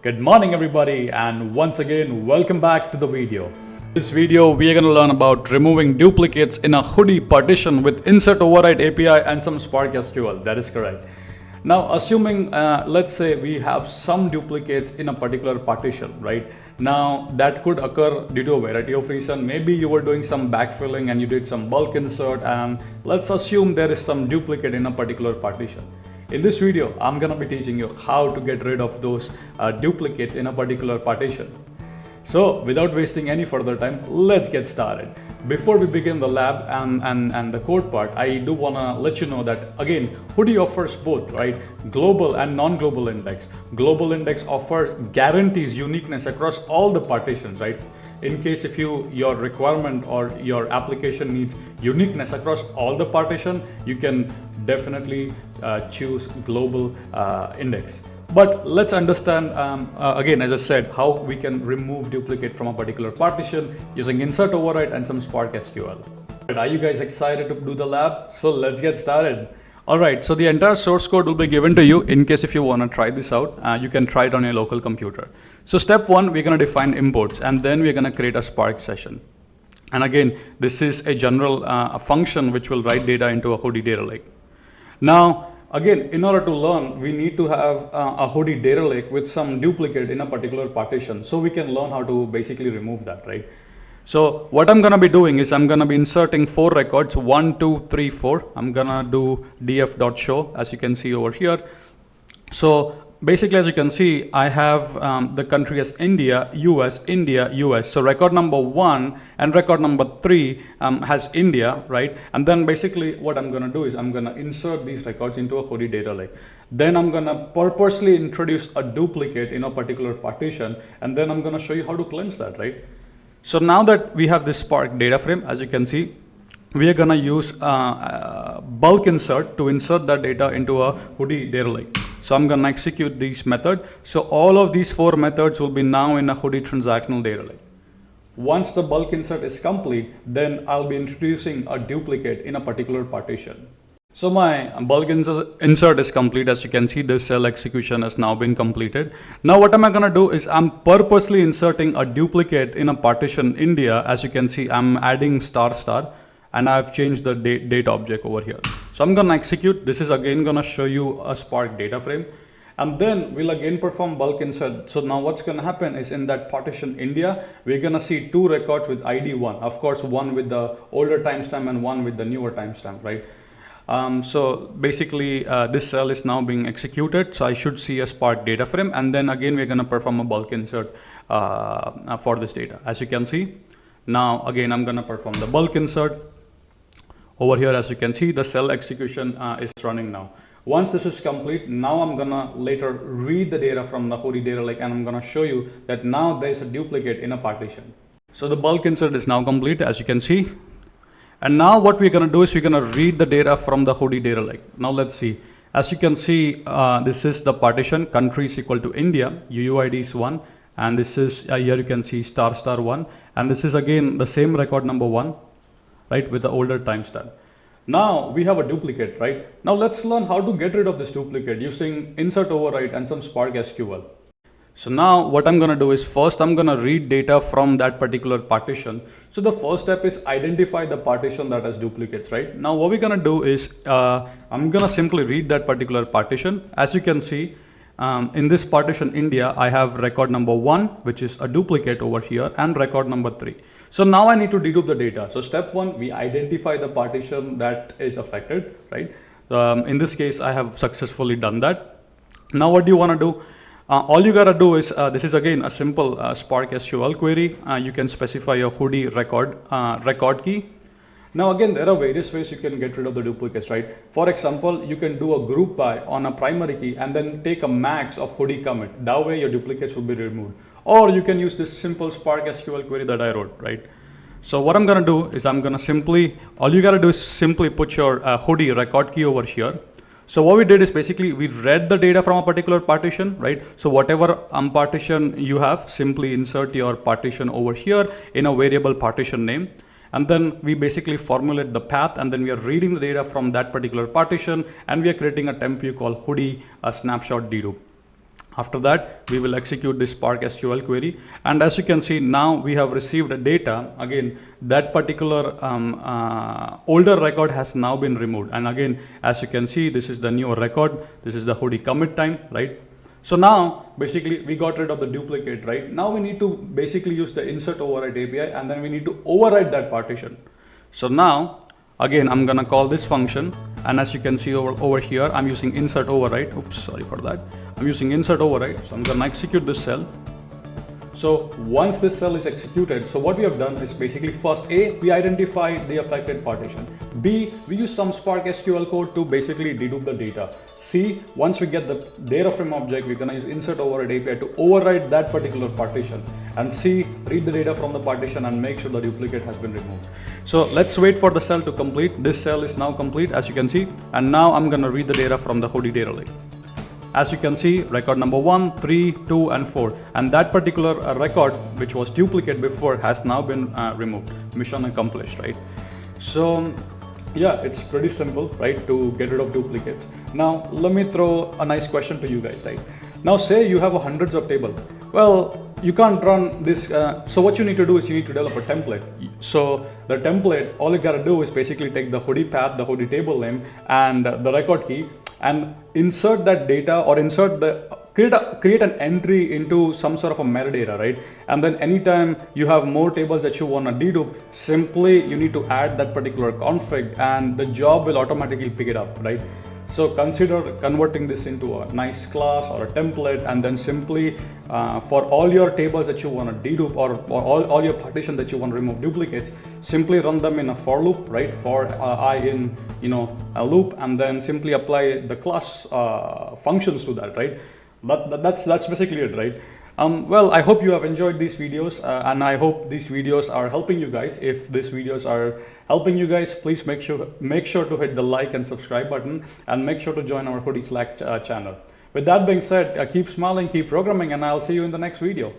Good morning everybody, and once again welcome back to the video. In this video we are going to learn about removing duplicates in a Hudi partition with insert override API and some Spark SQL. That is correct. Now assuming let's say we have some duplicates in a particular partition, right? Now that could occur due to a variety of reasons. Maybe you were doing some backfilling and you did some bulk insert, and let's assume there is some duplicate in a particular partition. In this video, I'm going to be teaching you how to get rid of those duplicates in a particular partition. So without wasting any further time, let's get started. Before we begin the lab and the code part, I do want to let you know that again, Hudi offers both, right? Global and non-global index. Global index offers guarantees uniqueness across all the partitions, right? In case if your requirement or your application needs uniqueness across all the partition, you can definitely choose global index. But let's understand again, as I said, how we can remove duplicate from a particular partition using insert override and some Spark SQL. Are you guys excited to do the lab? So let's get started. Alright, so the entire source code will be given to you in case if you want to try this out. You can try it on your local computer. So step one, we're going to define imports, and then we're going to create a Spark session. And again, this is a general a function which will write data into a Hudi data lake. Now, again, in order to learn, we need to have a Hudi data lake with some duplicate in a particular partition, so we can learn how to basically remove that, right? So what I'm going to be doing is I'm going to be inserting 4 records, 1, 2, 3, 4. I'm going to do df.show, as you can see over here. So basically, as you can see, I have the country as India, US, India, US. So record number 1 and record number 3 has India, right? And then basically what I'm going to do is I'm going to insert these records into a Hudi data lake. Then I'm going to purposely introduce a duplicate in a particular partition, and then I'm going to show you how to cleanse that, right? So now that we have this Spark data frame, as you can see, we are going to use bulk insert to insert that data into a Hudi data lake. So I'm going to execute these methods. So all of these 4 methods will be now in a Hudi transactional data lake. Once the bulk insert is complete, then I'll be introducing a duplicate in a particular partition. So my bulk insert is complete. As you can see, this cell execution has now been completed. Now what am I going to do is I'm purposely inserting a duplicate in a partition India. As you can see, I'm adding star star, and I've changed the date object over here. So I'm going to execute. This is again going to show you a Spark data frame, and then we'll again perform bulk insert. So now what's going to happen is in that partition India, we're going to see 2 records with ID 1. Of course, one with the older timestamp and one with the newer timestamp, right? So basically this cell is now being executed. So I should see a Spark data frame, and then again we're going to perform a bulk insert for this data. As you can see, now again I'm going to perform the bulk insert. Over here, as you can see, the cell execution is running now. Once this is complete, now I'm gonna later read the data from the Hudi data lake, and I'm gonna show you that now there's a duplicate in a partition. So the bulk insert is now complete, as you can see. And now what we're gonna do is we're gonna read the data from the Hudi data lake. Now let's see. As you can see, this is the partition, country is equal to India, UUID is 1, and this is, here you can see star star 1, and this is again the same record number 1. Right, with the older timestamp. Now we have a duplicate, right? Now let's learn how to get rid of this duplicate using insert override and some Spark SQL. So now what I'm going to do is first I'm going to read data from that particular partition. So the first step is identify the partition that has duplicates, right? Now what we're going to do is I'm going to simply read that particular partition. As you can see, in this partition India, I have record number 1, which is a duplicate over here, and record number 3. So now I need to dedupe the data. So step 1, we identify the partition that is affected, right? In this case, I have successfully done that. Now what do you want to do? All you got to do is, this is again a simple Spark SQL query. You can specify your Hudi record key. Now again, there are various ways you can get rid of the duplicates, right? For example, you can do a group by on a primary key and then take a max of Hudi commit. That way your duplicates will be removed. Or you can use this simple Spark SQL query that I wrote, right? So what I'm going to do is I'm going to simply, all you got to do is simply put your Hudi record key over here. So what we did is basically we read the data from a particular partition, right? So whatever partition you have, simply insert your partition over here in a variable partition name. And then we basically formulate the path, and then we are reading the data from that particular partition, and we are creating a temp view called Hudi snapshot dedupe. After that, we will execute this Spark SQL query. And as you can see, now we have received data. Again, that particular older record has now been removed. And again, as you can see, this is the new record. This is the Hudi commit time, right? So now, basically, we got rid of the duplicate, right? Now we need to basically use the insert override API, and then we need to override that partition. So now, again, I'm gonna call this function, and as you can see over here, I'm using insert override. Oops, sorry for that. I'm using insert override, so I'm gonna execute this cell. So once this cell is executed, so what we have done is basically first A, we identify the affected partition. B, we use some Spark SQL code to basically dedupe the data. C, once we get the data frame object, we're gonna use insert override API to override that particular partition. And C, read the data from the partition and make sure the duplicate has been removed. So let's wait for the cell to complete. This cell is now complete, as you can see. And now I'm gonna read the data from the Hudi data lake. As you can see, record number 1, 3, 2, and 4. And that particular record, which was duplicate before, has now been removed. Mission accomplished, right? So, yeah, it's pretty simple, right, to get rid of duplicates. Now, let me throw a nice question to you guys, right? Now, say you have hundreds of tables. Well, you can't run this. So what you need to do is you need to develop a template. So the template, all you gotta do is basically take the Hudi path, the Hudi table name, and the record key, and insert that data, or create an entry into some sort of a metadata, right? And then anytime you have more tables that you want to dedupe, simply you need to add that particular config, and the job will automatically pick it up, right? So consider converting this into a nice class or a template, and then simply for all your tables that you want to dedupe, or all your partition that you want to remove duplicates, simply run them in a for loop, right? For I in a loop, and then simply apply the class functions to that, right? That's basically it, right? Well, I hope you have enjoyed these videos, and I hope these videos are helping you guys. If these videos are helping you guys, please make sure to hit the like and subscribe button, and make sure to join our Hudi Slack channel. With that being said, keep smiling, keep programming, and I'll see you in the next video.